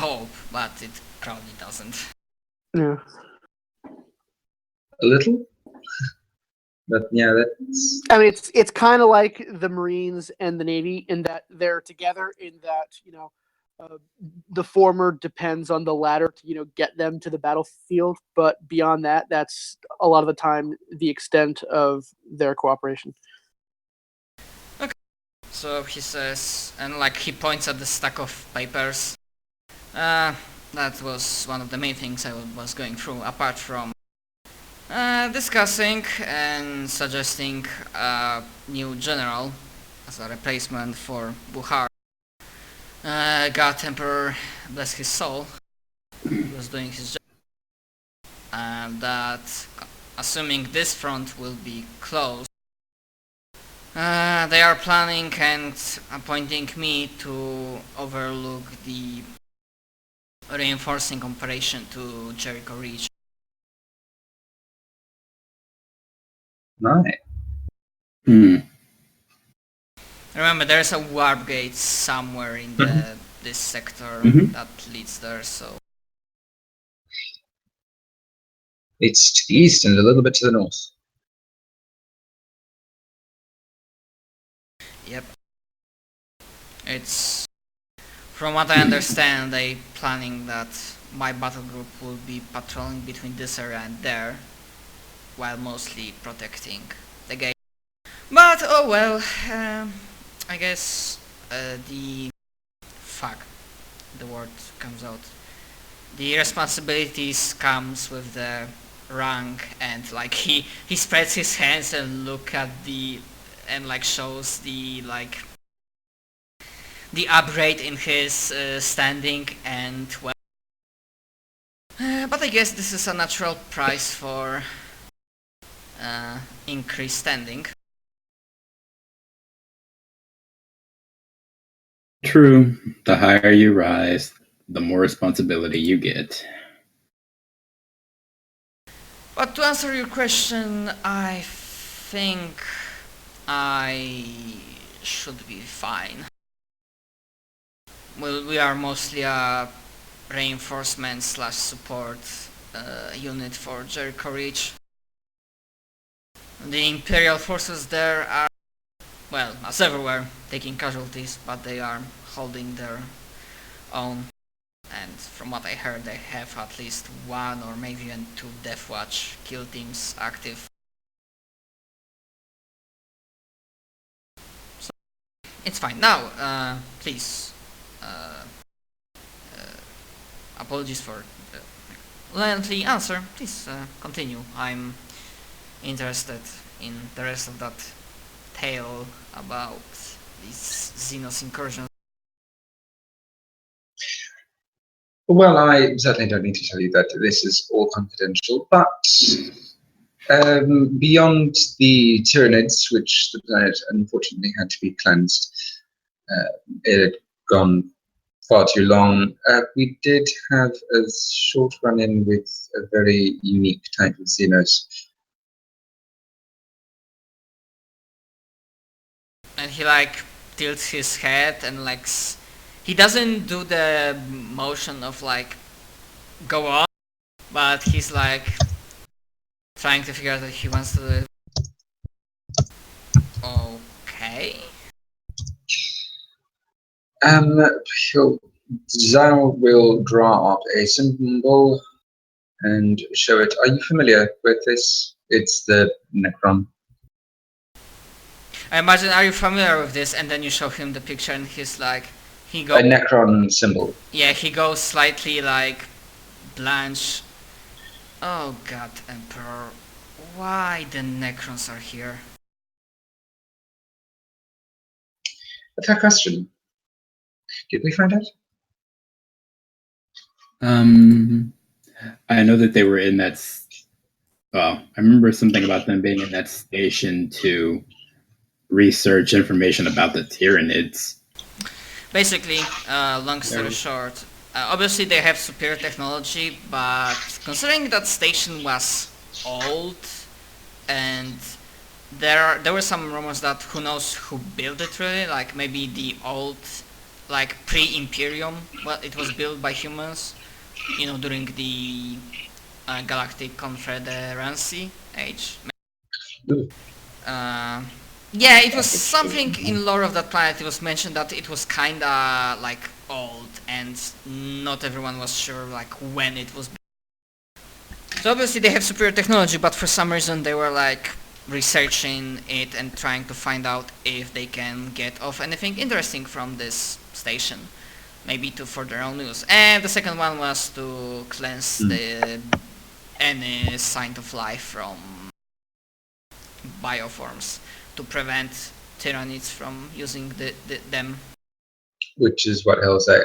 hope, but it probably doesn't. Yeah. A little, but yeah, that's. I mean, it's kind of like the Marines and the Navy in that they're together. In that the former depends on the latter to get them to the battlefield, but beyond that, that's a lot of the time the extent of their cooperation. So he says, and he points at the stack of papers. That was one of the main things I was going through, apart from discussing and suggesting a new general as a replacement for Buhar. God Emperor, bless his soul, he was doing his job. And that, assuming this front will be closed, they are planning and appointing me to overlook the reinforcing operation to Jericho Reach. Right. Remember, there's a warp gate somewhere in this sector that leads there, so... It's to the east and a little bit to the north. Yep. It's... From what I understand, they planning that my battle group will be patrolling between this area and there, while mostly protecting the gate. But, oh well, I guess the word comes out. The responsibilities comes with the rank, and he spreads his hands and look at shows the upgrade in his standing, and well, but I guess this is a natural price for increased standing. True. The higher you rise, the more responsibility you get. But to answer your question, I think I should be fine. Well, we are mostly a reinforcement / support unit for Jericho Reach. The Imperial forces there are, well, as everywhere, taking casualties, but they are holding their own. And from what I heard, they have at least 1 or maybe even 2 Death Watch kill teams active. So, it's fine. Now, please, apologies for the lengthy answer. Please continue. I'm interested in the rest of that tale about these Xenos incursions. Well, I certainly don't need to tell you that this is all confidential, but beyond the Tyranids, which the planet unfortunately had to be cleansed, it had gone far too long, we did have a short run-in with a very unique type of Xenos. And he tilts his head and he doesn't do the motion of go on, but he's trying to figure out that he wants to do it. Okay. Zhao will draw up a symbol and show it. Are you familiar with this? It's the Necron. I imagine, are you familiar with this? And then you show him the picture and he's he goes... A Necron symbol. Yeah, he goes slightly blanche. Oh God, Emperor. Why the Necrons are here? A fair question. Did we find out? I know that they were in that... Well, I remember something about them being in that station to research information about the Tyranids. Basically, long story short, obviously they have superior technology, but considering that station was old, and there were some rumors that who knows who built it really, maybe the old like pre-Imperium. Well, it was built by humans, during the Galactic Confederacy age. Ooh. Yeah, it was something in lore of that planet. It was mentioned that it was kinda like old, and not everyone was sure like when it was. So obviously they have superior technology, but for some reason they were like researching it and trying to find out if they can get off anything interesting from this station, maybe to for their own use. And the second one was to cleanse any sign of life from bioforms, to prevent tyrannids from using them. Which is what he'll say.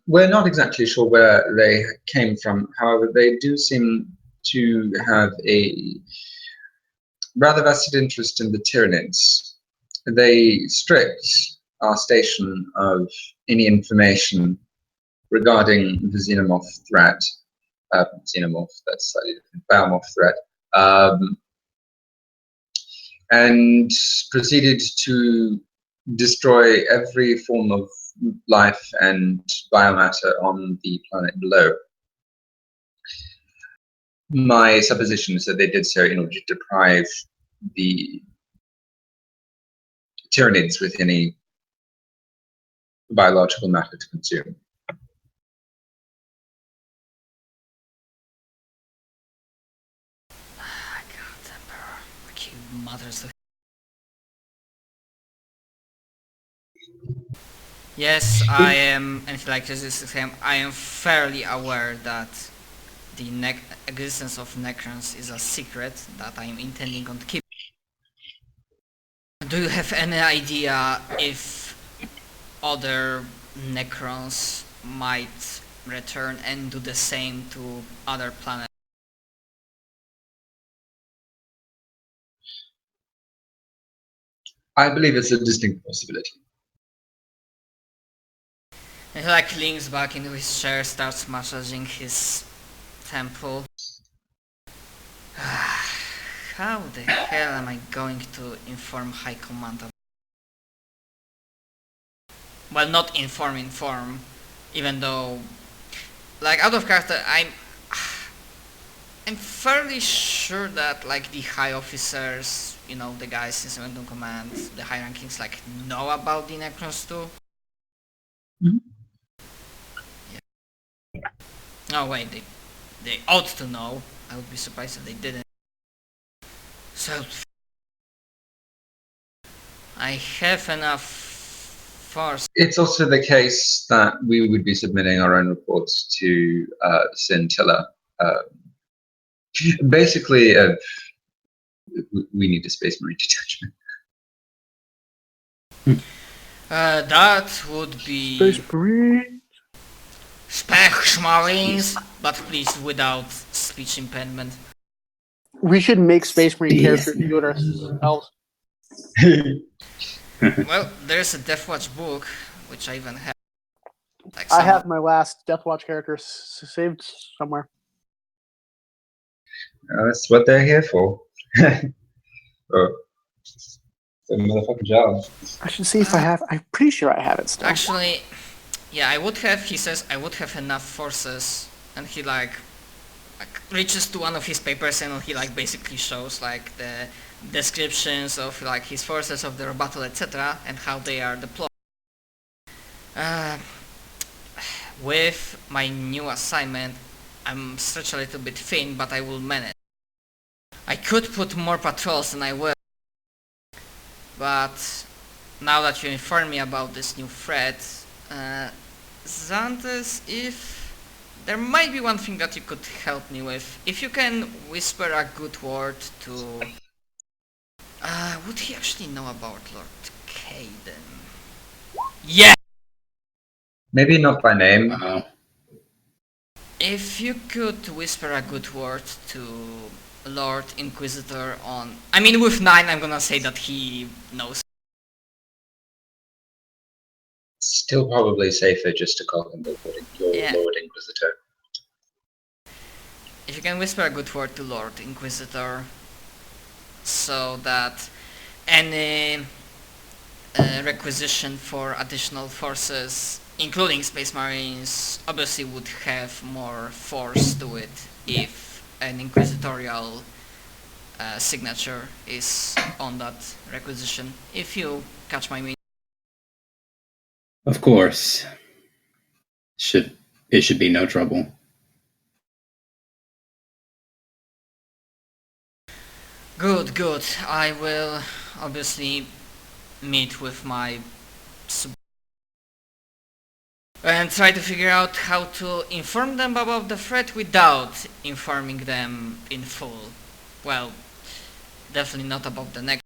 We're not exactly sure where they came from. However, they do seem to have a rather vested interest in the Tyranids. They stripped our station of any information regarding the xenomorph threat. Xenomorph, that's slightly different. Biomorph threat. And proceeded to destroy every form of life and biomatter on the planet below. My supposition is that they did so in order to deprive the Tyranids with any biological matter to consume. God, Emperor, like you mothers of. Yes, I am, and like this, I am fairly aware that the existence of Necrons is a secret that I am intending on keeping. Do you have any idea if other Necrons might return and do the same to other planets? I believe it's a distinct possibility. And he like leans back into his chair, starts massaging his temple. How the hell am I going to inform High Command? Well, not inform, even though, like, out of character, I'm fairly sure that like the high officers, the guys in Second Command, the high rankings, like know about the Necrons too. Mhm. Yeah. Oh wait, they ought to know. I would be surprised if they didn't. So I have enough force. It's also the case that we would be submitting our own reports to Scintilla. Basically, we need a Space Marine detachment. That would be Space Marine. Space Marines, but please without speech impediment. We should make Space Marine characters do it ourselves. Well, there's a Deathwatch book, which I even have. Like I have my last Deathwatch character saved somewhere. That's what they're here for. Oh, it's a motherfucking job. I should see if I have. I'm pretty sure I have it still. Actually, yeah, I would have. He says I would have enough forces, and he like reaches to one of his papers and he like basically shows like the descriptions of like his forces of their battle, etc., and how they are deployed. With my new assignment, I'm stretched a little bit thin, but I will manage. I could put more patrols than I will, but now that you inform me about this new threat, Xantes, if there might be one thing that you could help me with. If you can whisper a good word to... would he actually know about Lord Caden? Yeah! Maybe not by name. If you could whisper a good word to Lord Inquisitor on... I mean, with 9 I'm gonna say that he knows. Still probably safer just to call him Lord Inquisitor. If you can whisper a good word to Lord Inquisitor, so that any requisition for additional forces, including Space Marines, obviously would have more force to it if an inquisitorial signature is on that requisition, if you catch my meaning. Of course. It should be no trouble. Good, good. I will obviously meet with my and try to figure out how to inform them about the threat without informing them in full. Well, definitely not about the next.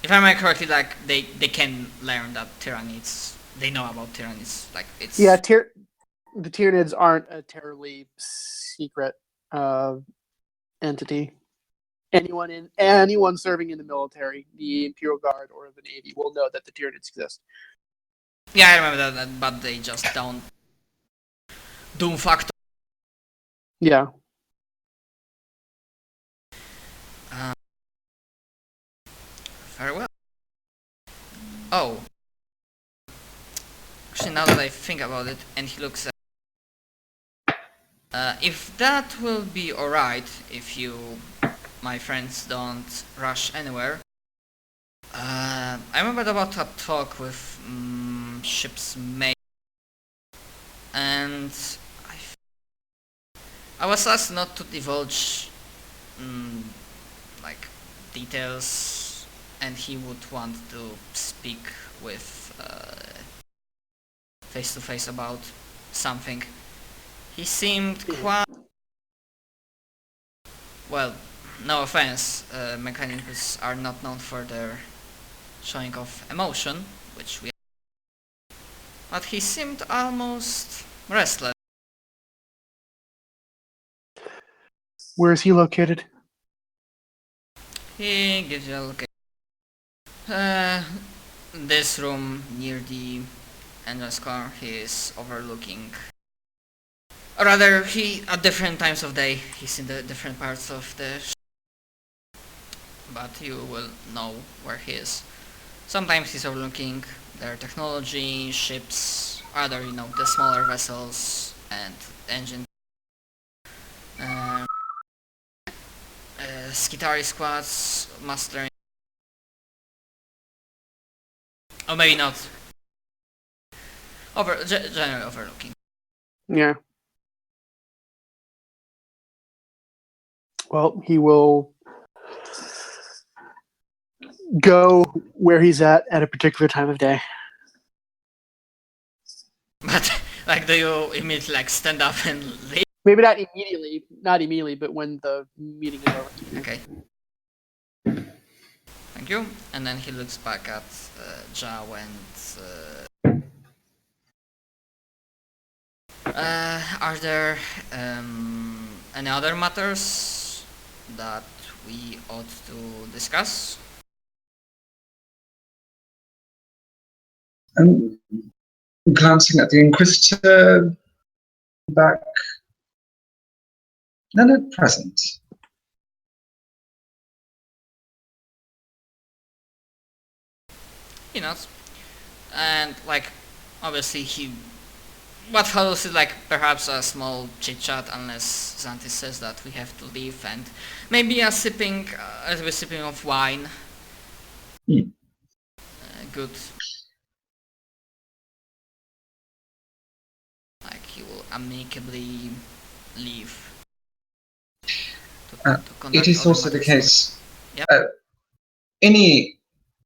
If I remember correctly, like they can learn that Tyranids, they know about Tyranids, like it's Yeah, the Tyranids aren't a terribly secret entity. Anyone serving in the military, the Imperial Guard or the Navy, will know that the Tyranids exist. Yeah, I remember that, but they just don't doom factor. Yeah. Very well. Oh, actually, now that I think about it, and he looks at. If that will be alright, if you, my friends, don't rush anywhere. I remember about a talk with ship's mate, and I was asked not to divulge like details, and he would want to speak with face to face about something. He seemed quite well. No offense, mechanics are not known for their showing of emotion, which we. But he seemed almost restless. Where is he located? He gives you a look. This room near the entrance car, he is overlooking. Or rather, he at different times of day, he's in the different parts of the but you will know where he is. Sometimes he's overlooking their technology, ships, other, the smaller vessels and engine. Skitari squads, mastering. Or maybe not. Generally overlooking. Yeah. Well, he will go where he's at a particular time of day. But, like, do you immediately, like, stand up and leave? Maybe not immediately, but when the meeting is over. Okay. Thank you. And then he looks back at Zhao and... are there any other matters that we ought to discuss? Glancing at the Inquisitor, back. None at present. He nods. And, like, obviously what follows is, like, perhaps a small chit-chat, unless Xanthi says that we have to leave, and maybe a sipping of wine. Good. Like, he will amicably leave. It is also the case. Yep. Any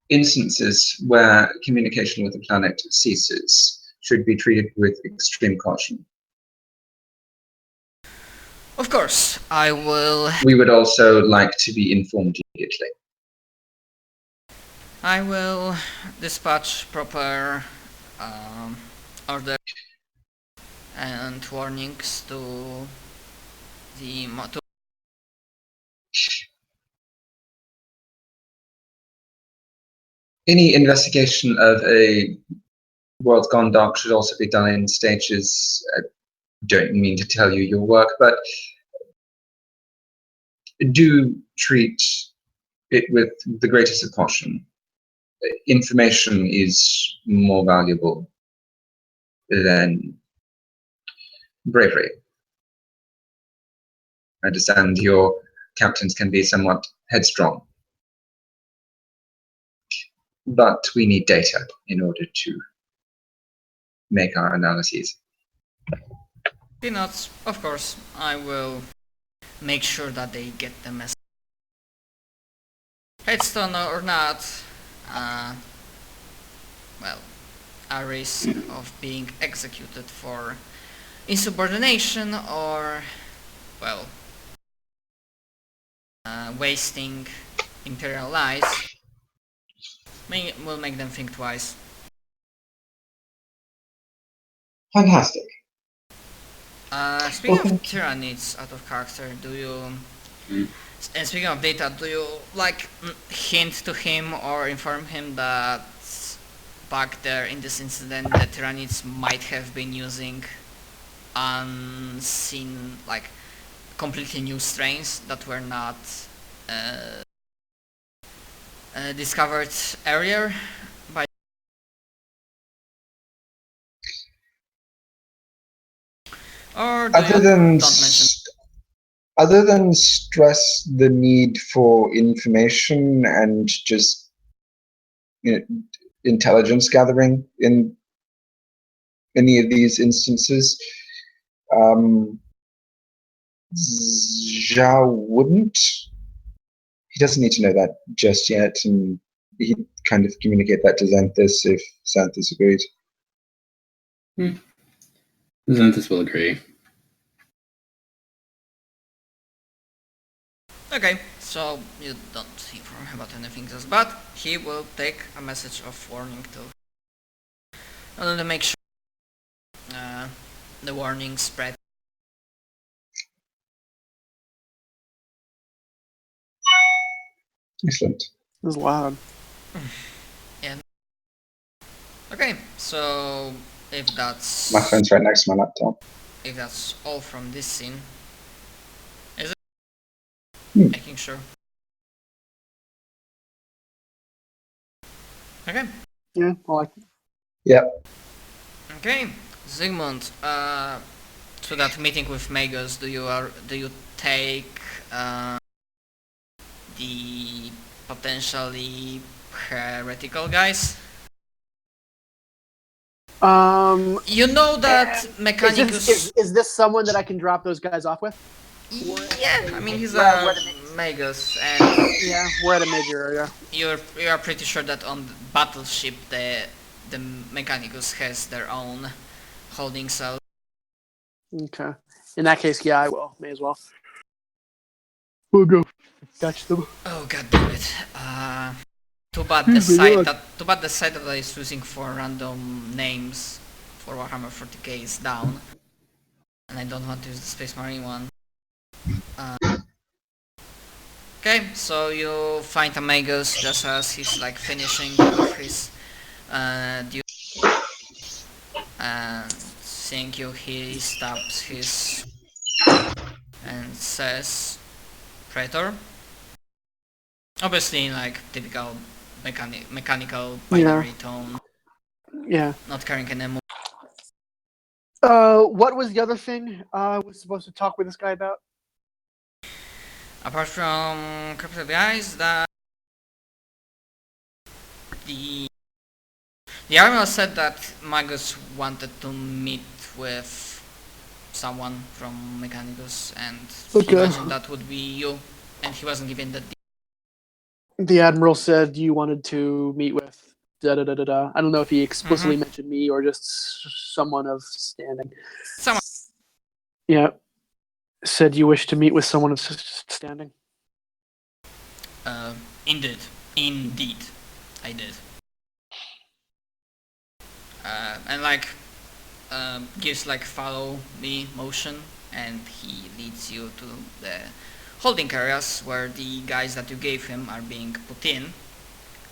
instances where communication with the planet ceases should be treated with extreme caution. Of course, I will. We would also like to be informed immediately. I will dispatch proper order and warnings to the Any investigation of a world gone dark should also be done in stages. I don't mean to tell you your work, but do treat it with the greatest of caution. information is more valuable than bravery. I understand your captains can be somewhat headstrong, but we need data in order to make our analyses. Peanuts, of course, I will make sure that they get the message. Headstone or not, well, a risk of being executed for insubordination or, well, wasting Imperial lives will make them think twice. Fantastic. Speaking of tyrannies out of character, do you... And speaking of data, do you like hint to him or inform him that back there in this incident the tyrannies might have been using unseen, like completely new strains that were not discovered earlier by... Or do you don't mention... Other than stress the need for information and just intelligence gathering in any of these instances, Zhao wouldn't. He doesn't need to know that just yet, and he'd kind of communicate that to Xanthus if Xanthus agreed. Xanthus will agree. Okay, so you don't inform him about anything else, but he will take a message of warning to make sure the warning spread. Excellent. It was loud. Yeah. Okay, so if that's... My phone's right next to my laptop. If that's all from this scene, is it? Making sure. Okay. Yeah, I like it. Yep. Okay, Zygmunt. To that meeting with Magus, do you take the potentially heretical guys? You know that Mechanicus... Is this someone that I can drop those guys off with? Yeah, I mean he's a Magus, and yeah, we're at a major area. you are pretty sure that on the battleship the Mechanicus has their own holding cell. Okay. In that case, yeah, I will. May as well. We'll go catch them. Oh god damn it! Too bad the site that I is using for random names for Warhammer 40k is down, and I don't want to use the Space Marine one. Okay, so you find a Magus just as he's like finishing off his duty, and seeing you, he stops his and says, "Praetor." Obviously, in like typical mechanical binary tone. Yeah. Not caring anymore. What was the other thing I was supposed to talk with this guy about? Apart from Capital Guys, that the Admiral said that Magus wanted to meet with someone from Mechanicus, and he mentioned that would be you, and he wasn't given the... The Admiral said you wanted to meet with da-da-da-da-da. I don't know if he explicitly mentioned me or just someone of standing. Someone. Yeah. Said you wish to meet with someone of standing. Indeed, I did. And like, gives like follow me motion, and he leads you to the holding areas where the guys that you gave him are being put in.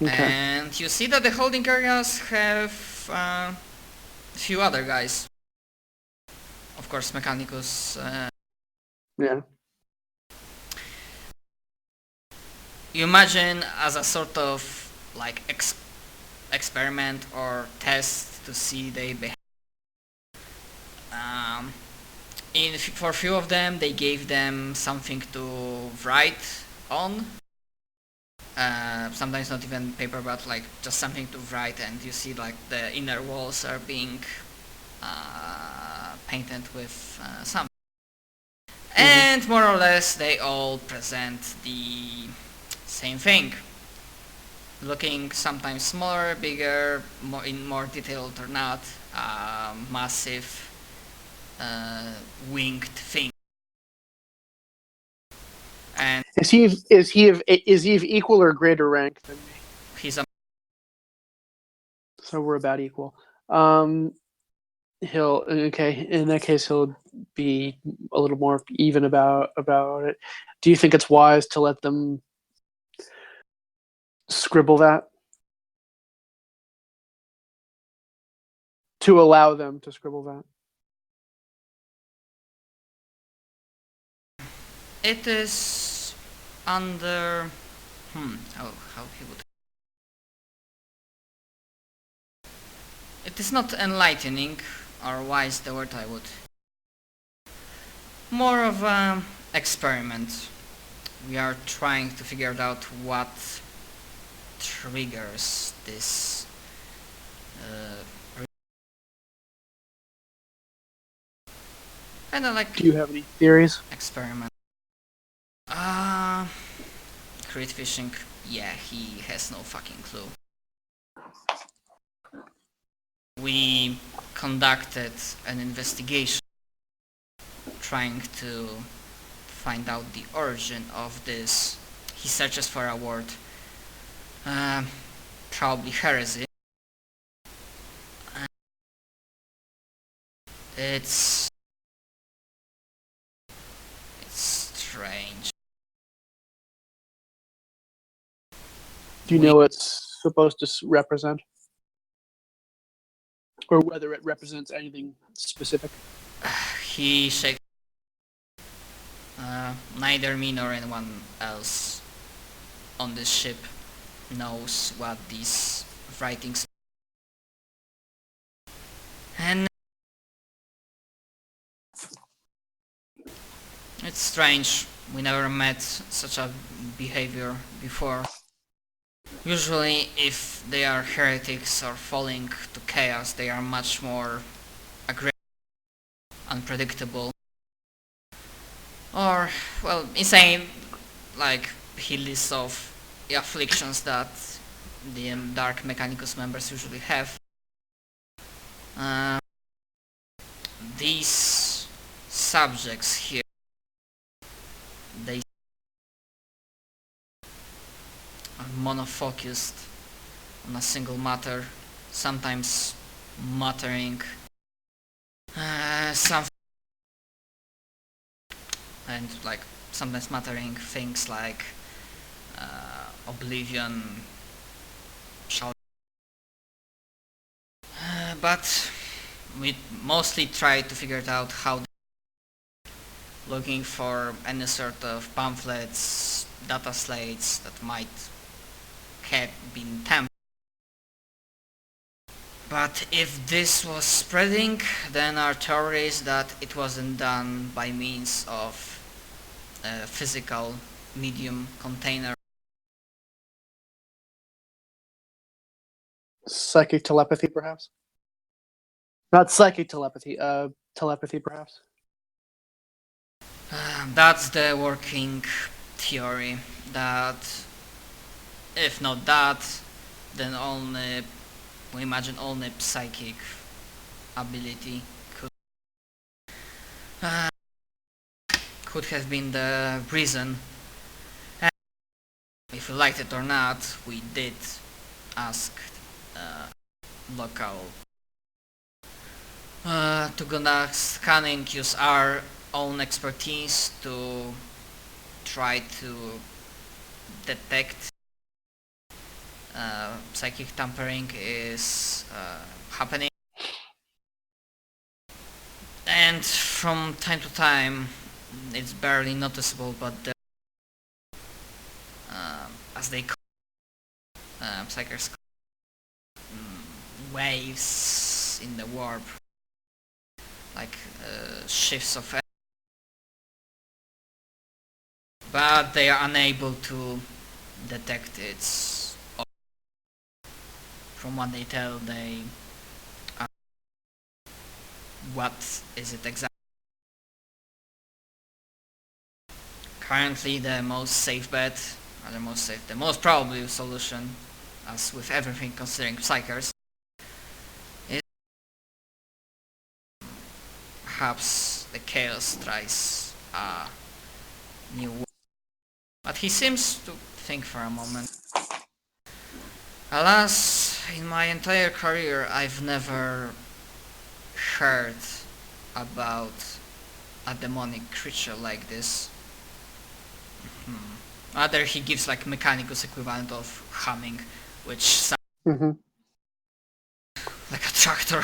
Okay. And you see that the holding areas have a few other guys. Of course, Mechanicus. Yeah. You imagine as a sort of like experiment or test to see their behavior. For a few of them, they gave them something to write on. Sometimes not even paper, but like just something to write, and you see like the inner walls are being painted with something. And more or less they all present the same thing. Looking sometimes smaller, bigger, more detailed or not, massive winged thing. And Is he of equal or greater rank than me? he's a So we're about equal. He'll in that case he'll be a little more even about it. Do you think it's wise to let them scribble that? To allow them to scribble that? It is under how he would. It is not enlightening or wise, the word I would. More of an experiment. We are trying to figure out what triggers this kind of like Do you have any theories? experiment. Crit fishing. Yeah, he has no fucking clue. We conducted an investigation trying to find out the origin of this. He searches for a word, probably heresy. It's strange. Do you know what it's supposed to represent? Or whether it represents anything specific? He shakes. Neither me nor anyone else on this ship knows what these writings. And it's strange. We never met such a behavior before. Usually, if they are heretics or falling to chaos, they are much more aggressive, unpredictable, or, well, insane. Like, he lists off the afflictions that the Dark Mechanicus members usually have. These subjects here, they are monofocused on a single matter, sometimes muttering something, and like sometimes muttering things like oblivion, shall. But we mostly try to figure it out how, looking for any sort of pamphlets, data slates that might have been tampered. But if this was spreading, then our theory is that it wasn't done by means of a physical medium container. Psychic telepathy, perhaps? Not psychic telepathy, telepathy, perhaps? That's the working theory, that if not that, then only, we imagine only psychic ability could have been the reason. And if you liked it or not, we did ask local to conduct scanning, use our own expertise to try to detect psychic tampering is happening. And from time to time, it's barely noticeable, but as they call psychers, waves in the warp, like shifts of energy. But they are unable to detect its origin. From what they tell, they what is it exactly? Currently, the most safe bet, or the most probable solution, as with everything considering psychers, is perhaps the chaos tries a new war. But he seems to think for a moment. Alas, in my entire career, I've never heard about a demonic creature like this. Either he gives like Mechanicus equivalent of humming, which sounds Mm-hmm. like a tractor,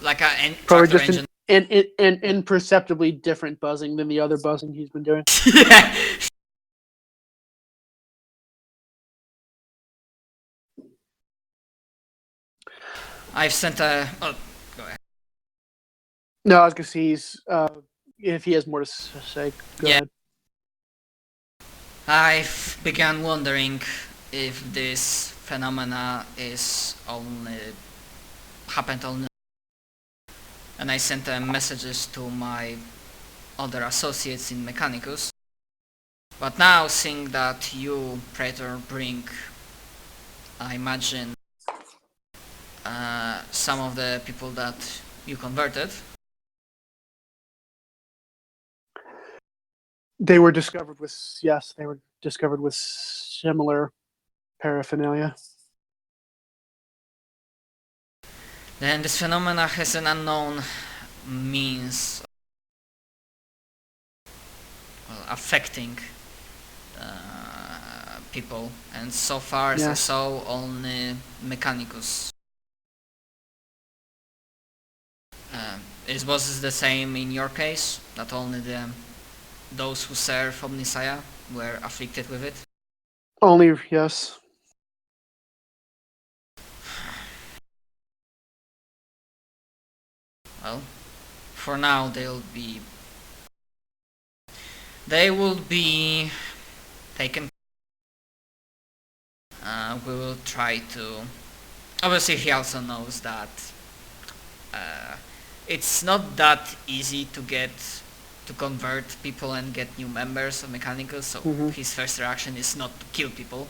like a Probably tractor just engine. an imperceptibly different buzzing than the other buzzing he's been doing. Yeah. I've sent a. Oh, go ahead. No, I was gonna see if he has more to say. Go Yeah. ahead. I've begun wondering if this phenomena is only happened only, and I sent messages to my other associates in Mechanicus. But now, seeing that you, Praetor, bring, I imagine, some of the people that you converted. They were discovered with similar paraphernalia. Then this phenomena has an unknown means affecting people, and so far as I Yes. saw, only Mechanicus. Was this the same in your case? That only those who serve Omnisaya were afflicted with it? Only yes. Well, for now they will be taken. We will try to. Obviously, he also knows that it's not that easy to convert people and get new members of Mechanicus. So his first reaction is not to kill people.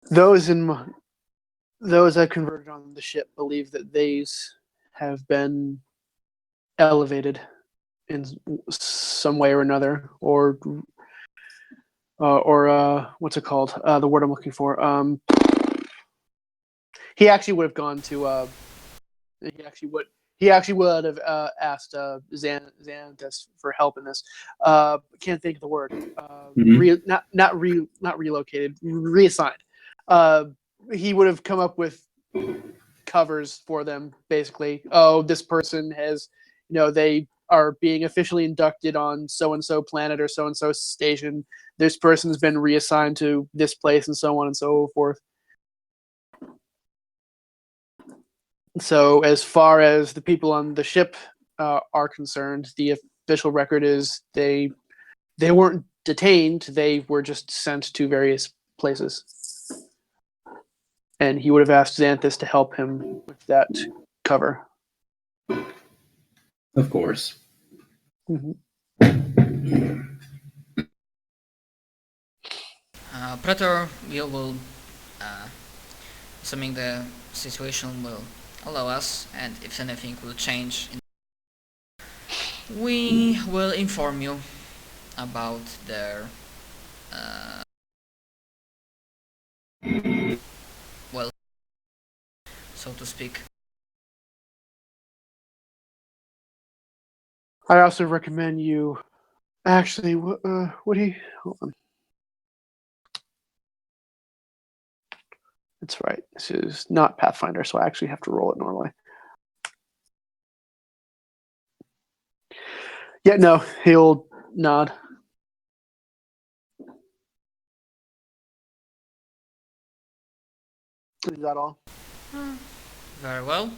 Those I converted on the ship believe that these have been elevated in some way or another, or what's it called? The word I'm looking for. He actually would have gone to. He actually would have asked Xanthus for help in this. Can't think of the word. Not relocated. Reassigned. He would have come up with covers for them. Basically, oh, this person has, they are being officially inducted on so and so planet or so and so station. This person's been reassigned to this place, and so on and so forth. So, as far as the people on the ship are concerned, the official record is they weren't detained; they were just sent to various places. And he would have asked Xanthus to help him with that cover. Of course. Mm-hmm. Praetor, you will, assuming the situation will allow us, and if anything will change, we will inform you about their, well, so to speak. I also recommend you. Actually, what do you? Hold on. That's right. This is not Pathfinder, so I actually have to roll it normally. Yeah, no, he'll nod. Is that all? Very well.